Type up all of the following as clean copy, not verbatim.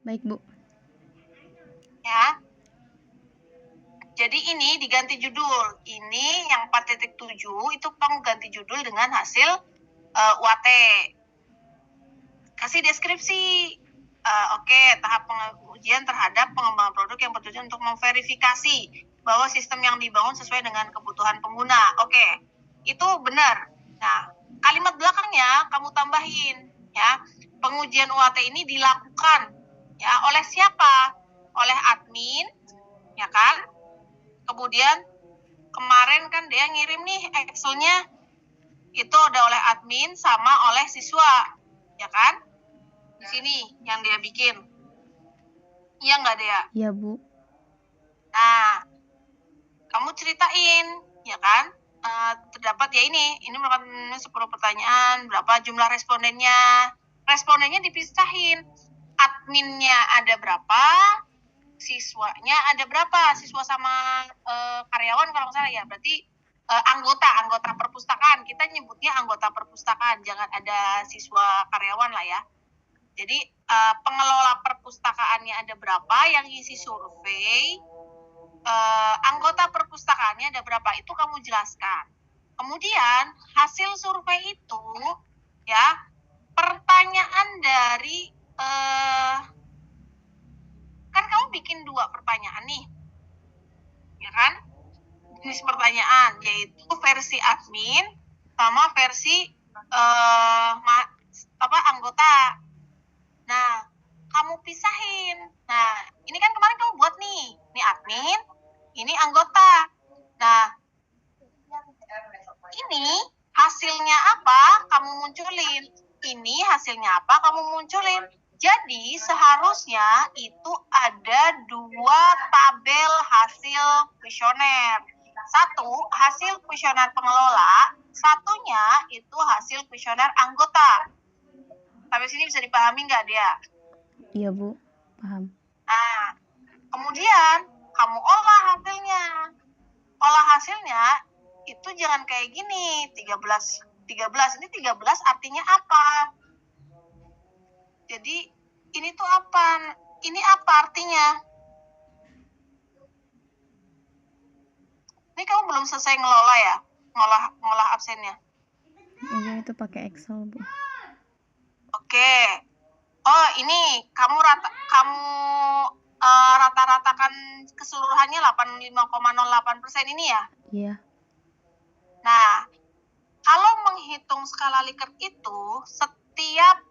Baik, Bu. Ya. Jadi ini diganti judul. Ini yang 4.7 itu kamu ganti judul dengan hasil UAT. Kasih deskripsi. Oke, tahap pengujian terhadap pengembangan produk yang bertujuan untuk memverifikasi bahwa sistem yang dibangun sesuai dengan kebutuhan pengguna. Oke, itu benar. Nah, kalimat belakangnya kamu tambahin, ya. Pengujian UAT ini dilakukan, ya, oleh siapa? Oleh admin, ya kan? Kemudian kemarin kan dia ngirim nih Excel-nya, itu udah oleh admin sama oleh siswa, ya kan? Di sini yang dia bikin. Iya nggak, Dea? Iya, Bu. Nah, kamu ceritain, ya kan? Terdapat ya ini merupakan 10 pertanyaan, berapa jumlah respondennya. Respondennya dipisahin. Adminnya ada berapa, siswanya ada berapa, siswa sama karyawan kalau nggak salah ya, berarti anggota perpustakaan, kita nyebutnya anggota perpustakaan, jangan ada siswa karyawan lah ya. Jadi pengelola perpustakaannya ada berapa, yang isi survei, anggota perpustakaannya ada berapa, itu kamu jelaskan. Kemudian hasil survei itu, ya, pertanyaan dari kan kamu bikin 2 pertanyaan nih, ya kan? Jenis pertanyaan, yaitu versi admin sama versi anggota. Nah, kamu pisahin. Nah, ini kan kemarin kamu buat nih, ini admin, ini anggota. Nah, ini hasilnya apa, kamu munculin. Ini hasilnya apa, kamu munculin. Jadi seharusnya itu ada 2 tabel hasil kuesioner. Satu hasil kuesioner pengelola, satunya itu hasil kuesioner anggota. Sampai sini bisa dipahami nggak, dia? Iya, Bu. Paham. Nah, kemudian kamu olah hasilnya. Olah hasilnya itu jangan kayak gini, 13. Ini 13 artinya apa? Jadi ini tuh apa? Ini apa artinya? Ini kamu belum selesai ngelola ya? Ngolah absennya. Iya, itu pakai Excel, Bu. Oke. Oh, ini kamu rata-ratakan keseluruhannya 85,08% ini ya? Iya. Nah, kalau menghitung skala Likert itu, setiap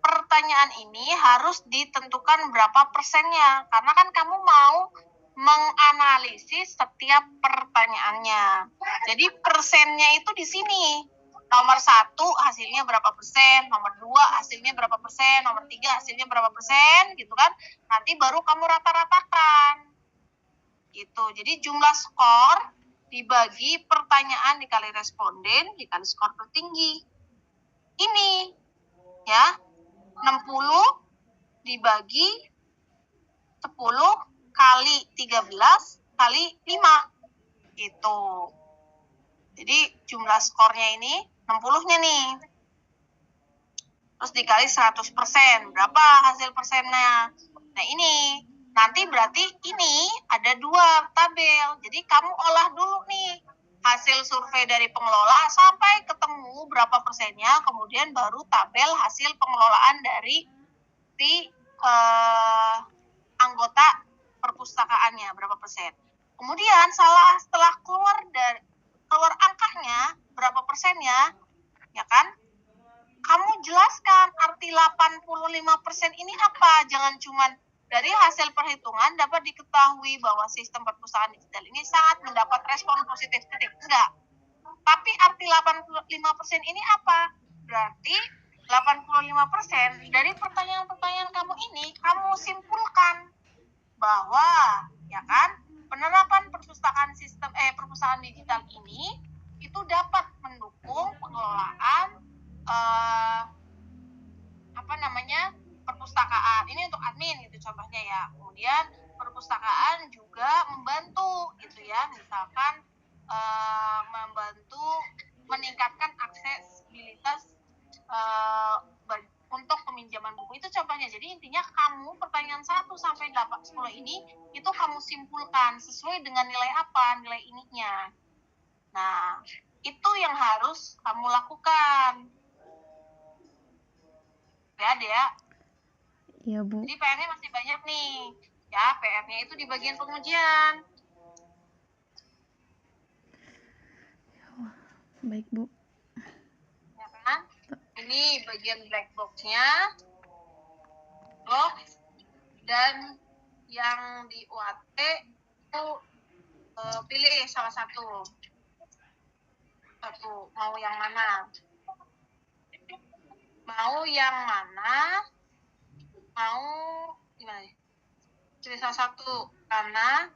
pertanyaan ini harus ditentukan berapa persennya, karena kan kamu mau menganalisis setiap pertanyaannya. Jadi persennya itu di sini. Nomor 1 hasilnya berapa persen, nomor 2 hasilnya berapa persen, nomor 3 hasilnya berapa persen, gitu kan. Nanti baru kamu rata-ratakan. Gitu. Jadi jumlah skor dibagi pertanyaan dikali responden dikali skor tertinggi. Ini, ya, 60 dibagi 10 kali 13 kali 5. Gitu. Jadi jumlah skornya ini 60-nya nih. Terus dikali 100%. Berapa hasil persennya? Nah ini. Nanti berarti ini ada 2 tabel. Jadi kamu olah dulu nih hasil survei dari pengelola sampai ketemu berapa persennya, kemudian baru tabel hasil pengelolaan dari si anggota perpustakaannya berapa persen. Kemudian setelah keluar angkanya berapa persennya, ya kan? Kamu jelaskan arti 85% ini apa. Jangan cuma dari hasil perhitungan dapat diketahui bahwa sistem perpustakaan digital ini sangat mendapat respon positif. Enggak. Tapi arti 85% ini apa? Berarti 85% dari pertanyaan-pertanyaan kamu ini kamu simpulkan bahwa, ya kan, penerapan perpustakaan digital ini itu dapat mendukung pengelolaan perpustakaan. Ini untuk admin gitu contohnya ya. Kemudian perpustakaan juga membantu gitu ya, misalkan membantu meningkatkan aksesibilitas untuk peminjaman buku. Itu contohnya. Jadi intinya kamu pertanyaan 1 sampai 10 ini itu kamu simpulkan sesuai dengan nilai apa, nilai ininya. Nah, itu yang harus kamu lakukan. Ya, Dea. Iya, Bu. Jadi PR-nya masih banyak nih. Ya, PR-nya itu di bagian pengujian. Baik, Bu. Ya kan? Ini bagian black box-nya. Box. Dan yang di UAT itu pilih salah satu. Mau yang mana? Mau yang mana? Mau gimana? Pilih salah satu. Karena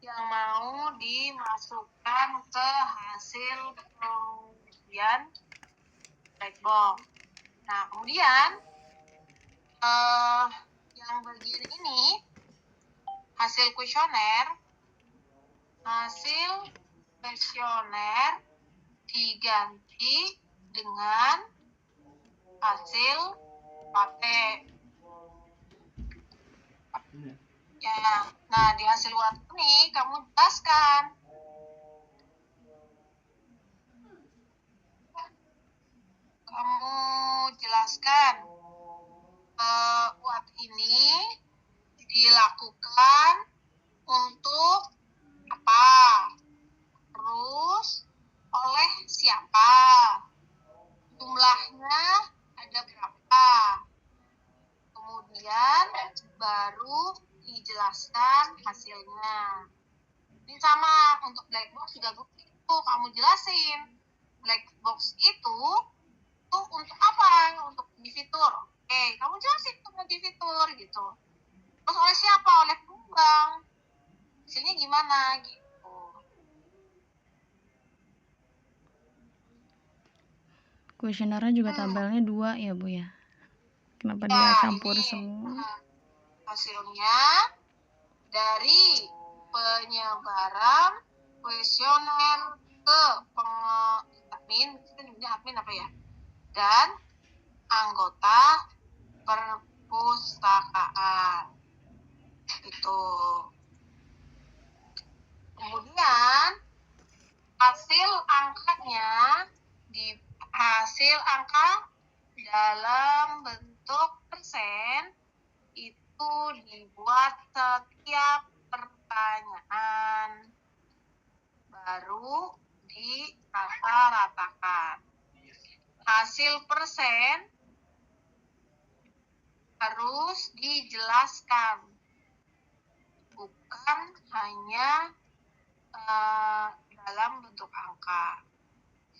yang mau dimasukkan ke hasil pengujian black box. Nah, kemudian yang bagian ini hasil kuesioner diganti dengan hasil UAT. Ya, nah di hasil UAT ini kamu jelaskan. UAT ini dilakukan untuk apa? Terus oleh siapa? Jumlahnya ada berapa? Kemudian baru dijelaskan hasilnya. Ini sama untuk black box juga begitu, kamu jelasin. Black box itu untuk apa? Untuk di fitur. Oke, kamu jelasin untuk di fitur gitu. Terus oleh siapa? Oleh pengembang. Hasilnya gimana gitu. Kuesionernya juga tabelnya 2 ya, Bu ya. Kenapa Ya, dia campur ini semua? hasilnya dari penyebaran kuesioner ke admin, kita nyebutnya admin apa ya? Dan anggota perpustakaan. Itu. Kemudian hasil angka dalam bentuk persen itu dibuat setiap pertanyaan, baru dirata-ratakan. Hasil persen harus dijelaskan, bukan hanya dalam bentuk angka.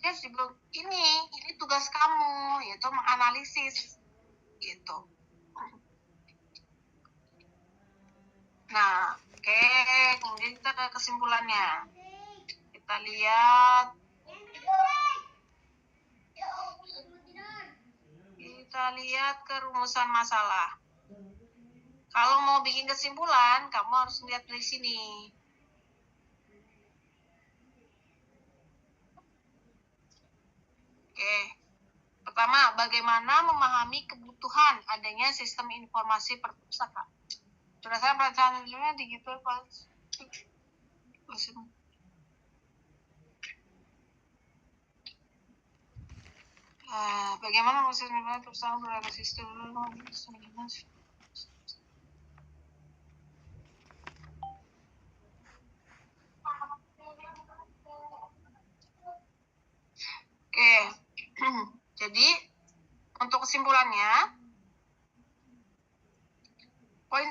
Jadi ini tugas kamu, yaitu menganalisis gitu. Nah, oke, kemudian kita ke kesimpulannya. Kita lihat ke rumusan masalah. Kalau mau bikin kesimpulan, kamu harus lihat dari sini. Oke. Pertama, bagaimana memahami kebutuhan adanya sistem informasi perpustakaan. Berdasarkan perencanaan ilmiah digital bagaimana proses informasi perpustakaan berada sistem Oke. Jadi untuk kesimpulannya, poin 1,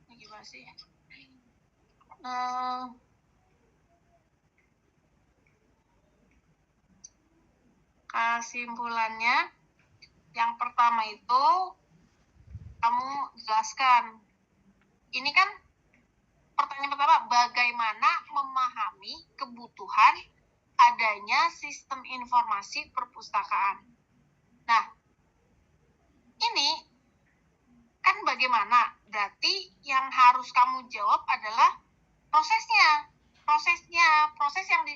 ini gimana sih? Kesimpulannya, yang pertama itu kamu jelaskan. Ini kan pertanyaan pertama, bagaimana memahami kebutuhan adanya sistem informasi perpustakaan. Nah, ini kan bagaimana? Berarti yang harus kamu jawab adalah proses yang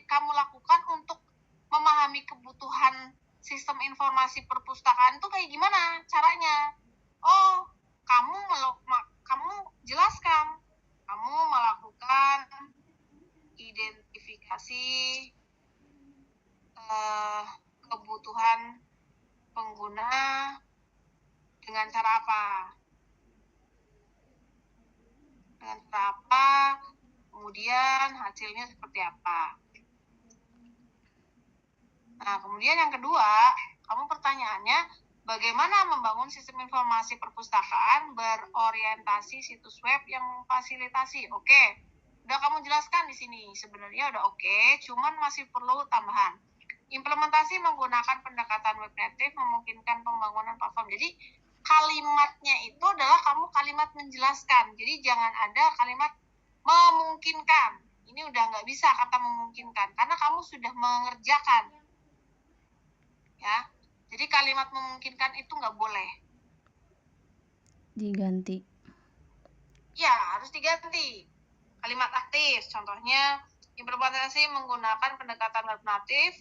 kamu lakukan untuk memahami kebutuhan sistem informasi perpustakaan itu kayak gimana caranya? Oh, kamu jelaskan, kamu melakukan identifikasi kebutuhan pengguna dengan cara apa? Dengan cara apa? Kemudian hasilnya seperti apa? Nah, kemudian yang kedua, kamu pertanyaannya, bagaimana membangun sistem informasi perpustakaan berorientasi situs web yang memfasilitasi? Oke, udah kamu jelaskan di sini. Sebenarnya udah oke, cuman masih perlu tambahan. Implementasi menggunakan pendekatan web native memungkinkan pembangunan platform. Jadi kalimatnya itu adalah kamu kalimat menjelaskan. Jadi jangan ada kalimat memungkinkan. Ini udah nggak bisa kata memungkinkan karena kamu sudah mengerjakan. Ya, jadi kalimat memungkinkan itu nggak boleh. Diganti. Ya, harus diganti. Kalimat aktif, contohnya implementasi menggunakan pendekatan web native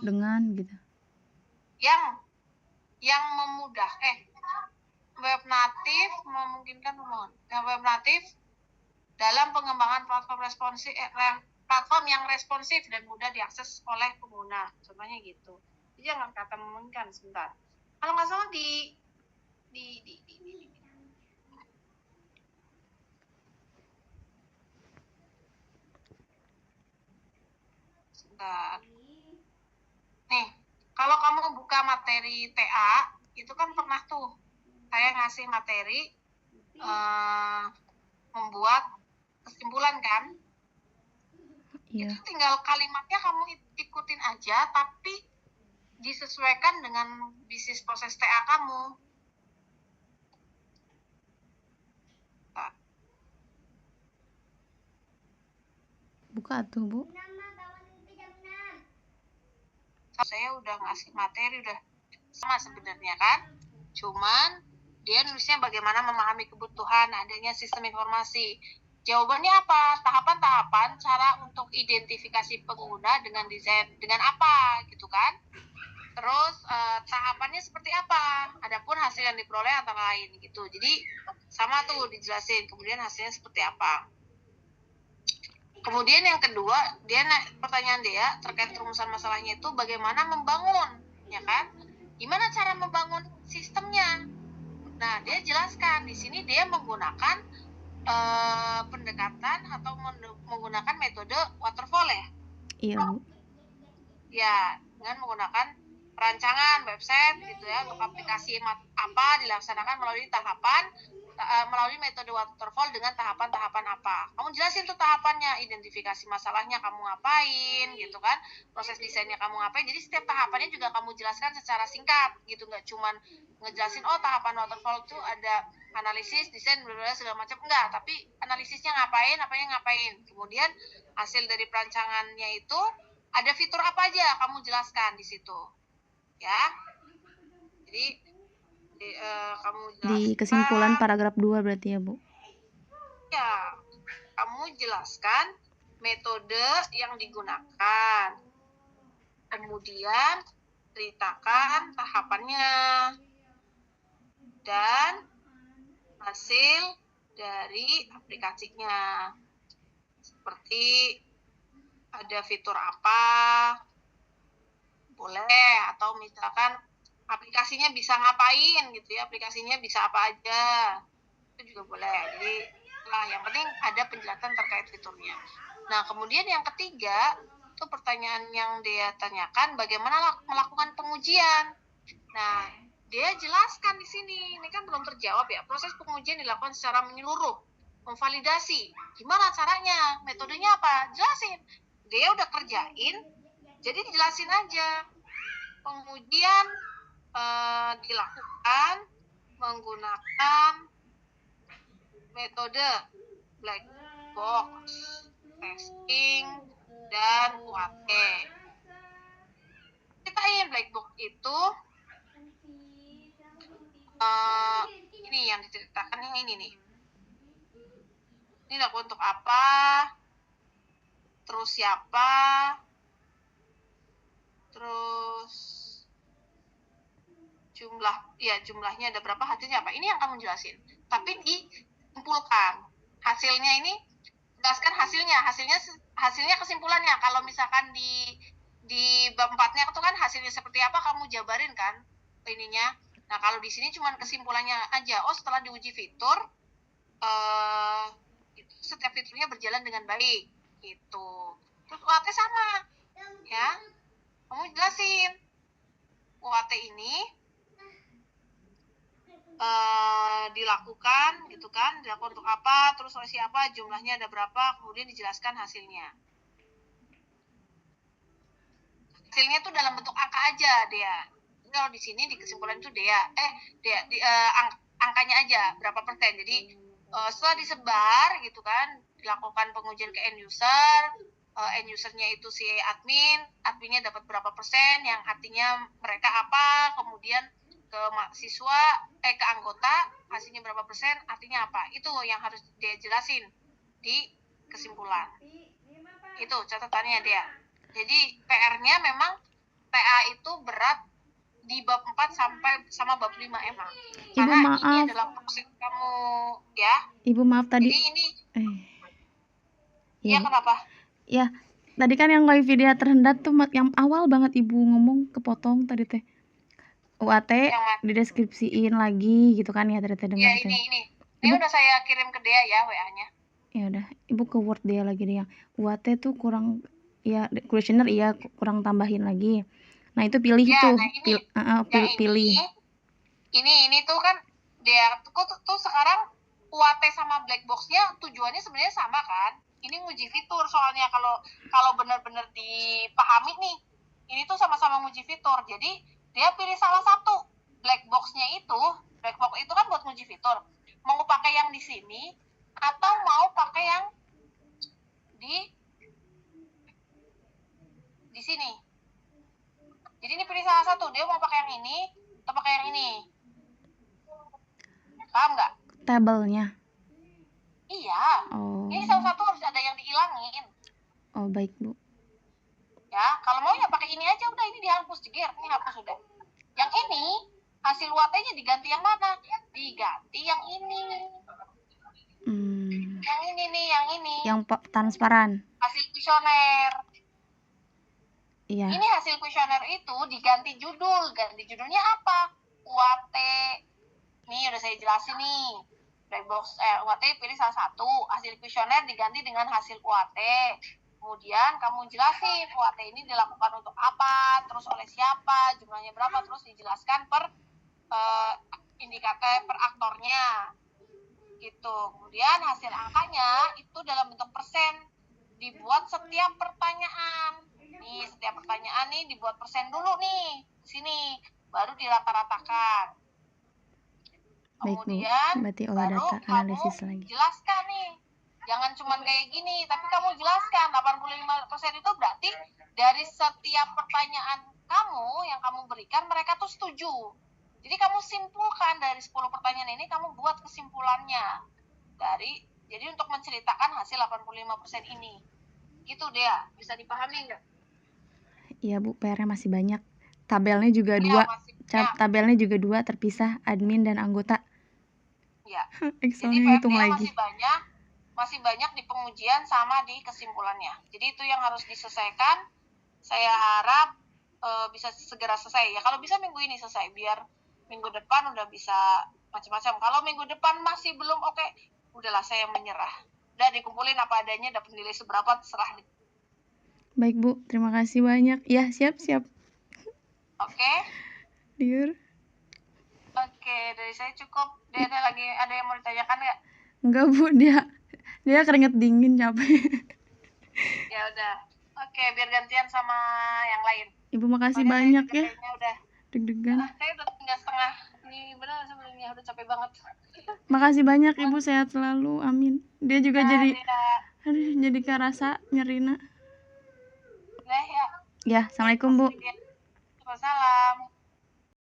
Dengan gitu. Yang memudah web native memungkinkan web native dalam pengembangan platform responsif platform yang responsif dan mudah diakses oleh pengguna. Contohnya gitu. Jadi jangan kata memungkinkan, sebentar. Kalau nggak salah sebentar. Nih, kalau kamu buka materi TA, itu kan pernah tuh saya ngasih materi membuat kesimpulan kan? Iya. Itu tinggal kalimatnya kamu ikutin aja, tapi disesuaikan dengan bisnis proses TA kamu. Nah, buka tuh, Bu. saya udah ngasih materi, udah sama sebenarnya kan, cuman dia nulisnya bagaimana memahami kebutuhan adanya sistem informasi. Jawabannya apa? Tahapan-tahapan cara untuk identifikasi pengguna dengan desain dengan apa gitu kan. Terus tahapannya seperti apa? Adapun hasil yang diperoleh antara lain gitu. Jadi sama tuh dijelasin. Kemudian hasilnya seperti apa? Kemudian yang kedua, pertanyaan dia terkait rumusan masalahnya itu bagaimana membangun, ya kan? Gimana cara membangun sistemnya? Nah, dia jelaskan di sini dia menggunakan pendekatan atau menggunakan metode waterfall ya. Iya, Bu. Ya, dengan menggunakan perancangan website gitu ya, untuk aplikasi apa dilaksanakan melalui metode waterfall dengan tahapan-tahapan apa. Kamu jelasin tuh tahapannya, identifikasi masalahnya kamu ngapain gitu kan, proses desainnya kamu ngapain. Jadi setiap tahapannya juga kamu jelaskan secara singkat gitu, nggak cuman ngejelasin oh tahapan waterfall tuh ada analisis, desain, segala macam, enggak, tapi analisisnya ngapain, apanya ngapain. Kemudian hasil dari perancangannya itu ada fitur apa aja kamu jelaskan di situ, ya. Jadi kamu jelaskan Di kesimpulan paragraf 2 berarti ya, Bu? Ya, kamu jelaskan metode yang digunakan. Kemudian ceritakan tahapannya dan hasil dari aplikasinya. Seperti ada fitur apa, boleh, atau misalkan aplikasinya bisa ngapain gitu ya, aplikasinya bisa apa aja, itu juga boleh. Jadi yang penting ada penjelasan terkait fiturnya. Nah, kemudian yang ketiga itu pertanyaan yang dia tanyakan, bagaimana melakukan pengujian. Nah, dia jelaskan di sini, ini kan belum terjawab ya, proses pengujian dilakukan secara menyeluruh, memvalidasi, gimana caranya, metodenya apa, jelasin. Dia udah kerjain, jadi dijelasin aja. Pengujian dilakukan menggunakan metode black box testing dan UAT. Ceritain black box itu ini yang diceritakan yang ini nih. Ini laku untuk apa? Terus siapa? terus jumlahnya ada berapa, hasilnya apa, ini yang kamu jelasin. Tapi dikumpulkan hasilnya, ini jelaskan hasilnya kesimpulannya. Kalau misalkan di bab 4-nya itu kan hasilnya seperti apa, kamu jabarin kan ininya. Nah, kalau di sini cuma kesimpulannya aja. Oh, setelah diuji fitur, itu setiap fiturnya berjalan dengan baik gitu. Terus UAT sama ya, kamu jelasin UAT ini dilakukan gitu kan, dilakukan untuk apa, terus oleh siapa, jumlahnya ada berapa, kemudian dijelaskan hasilnya. Hasilnya tuh dalam bentuk angka aja dia. Kalau di sini di kesimpulan itu angkanya aja berapa persen. Jadi setelah disebar gitu kan, dilakukan pengujian ke end user, end usernya itu si adminnya dapat berapa persen, yang artinya mereka apa, kemudian ke mahasiswa, ke anggota hasilnya berapa persen, artinya apa. Itu yang harus dia jelasin di kesimpulan. Itu catatannya dia. Jadi PR-nya memang TA itu berat di bab 4 sampai sama bab 5 emang. Ibu, karena maaf. ini adalah proses kamu ya. Ibu maaf tadi. Jadi ini ya kenapa? Ya, tadi kan yang wifi dia terhendak tuh yang awal banget Ibu ngomong, kepotong tadi teh. UAT dideskripsiin lagi gitu kan ya, tadi teh dengar teh. Ini udah saya kirim ke dia ya WA-nya. Ya udah, Ibu ke Word dia lagi deh yang UAT tuh kurang ya, kuesioner iya kurang tambahin lagi. Nah, itu pilih ya, tuh. Nah, pilih. Ini tuh kan dia tuh sekarang UAT sama black box-nya tujuannya sebenarnya sama kan? Ini nguji fitur soalnya, kalau benar-benar dipahami nih. Ini tuh sama-sama nguji fitur. Jadi dia pilih salah satu. Black box-nya itu, black box itu kan buat nguji fitur. Mau pakai yang di sini atau mau pakai yang di sini. Jadi ini pilih salah satu. Dia mau pakai yang ini atau pakai yang ini. Paham nggak? Tabelnya. Iya. Oh. Ini salah satu harus ada yang dihilangin. Oh, baik, Bu. Ya, kalau mau ya pakai ini aja, udah ini dihapus, jegir. Ini hapus udah. Yang ini hasil UAT-nya diganti yang mana? Diganti yang ini. Yang ini nih, yang ini. Yang transparan. Hasil kuesioner. Iya. Ini hasil kuesioner itu diganti judul. Ganti judulnya apa? UAT. Nih udah saya jelasin nih. Black box UAT pilih salah satu. Hasil kuesioner diganti dengan hasil UAT. Kemudian kamu jelasin UAT ini dilakukan untuk apa, terus oleh siapa, jumlahnya berapa, terus dijelaskan per indikator, per aktornya. Gitu. Kemudian hasil angkanya itu dalam bentuk persen. Dibuat setiap pertanyaan. Nih, setiap pertanyaan nih dibuat persen dulu nih. Sini, baru dirata-ratakan. Kemudian berarti olah data analisis lagi. Jelaskan nih. Jangan cuma kayak gini, tapi kamu jelaskan 85% itu berarti dari setiap pertanyaan kamu yang kamu berikan mereka tuh setuju. Jadi kamu simpulkan dari 10 pertanyaan ini, kamu buat kesimpulannya. Jadi untuk menceritakan hasil 85% ini. Gitu dia, bisa dipahami nggak? Iya, Bu, PR-nya masih banyak. Tabelnya juga dua. Tabelnya juga dua, terpisah admin dan anggota. Ya. Excelnya hitung lagi. Masih banyak di pengujian sama di kesimpulannya. Jadi itu yang harus diselesaikan. Saya harap bisa segera selesai ya. Kalau bisa minggu ini selesai, biar minggu depan udah bisa macam-macam. Kalau minggu depan masih belum oke, udahlah saya menyerah. Udah dikumpulin apa adanya, dapat nilai seberapa terserah. Baik, Bu, terima kasih banyak. Ya, siap. Oke. Dear. Oke, dari saya cukup. Ada yang mau ditanyakan nggak? Enggak, Bu, dia keringet dingin, capek. Ya udah. Oke, biar gantian sama yang lain. Ibu makasih banyak ya. Udah deg-degan. Saya udah tinggal setengah. Ini benar sebenarnya udah capek banget. Makasih banyak Ibu, sehat selalu. Amin. Dia juga jadi kerasa nyerina. Ya. Ya, assalamualaikum Bu. Waalaikumsalam.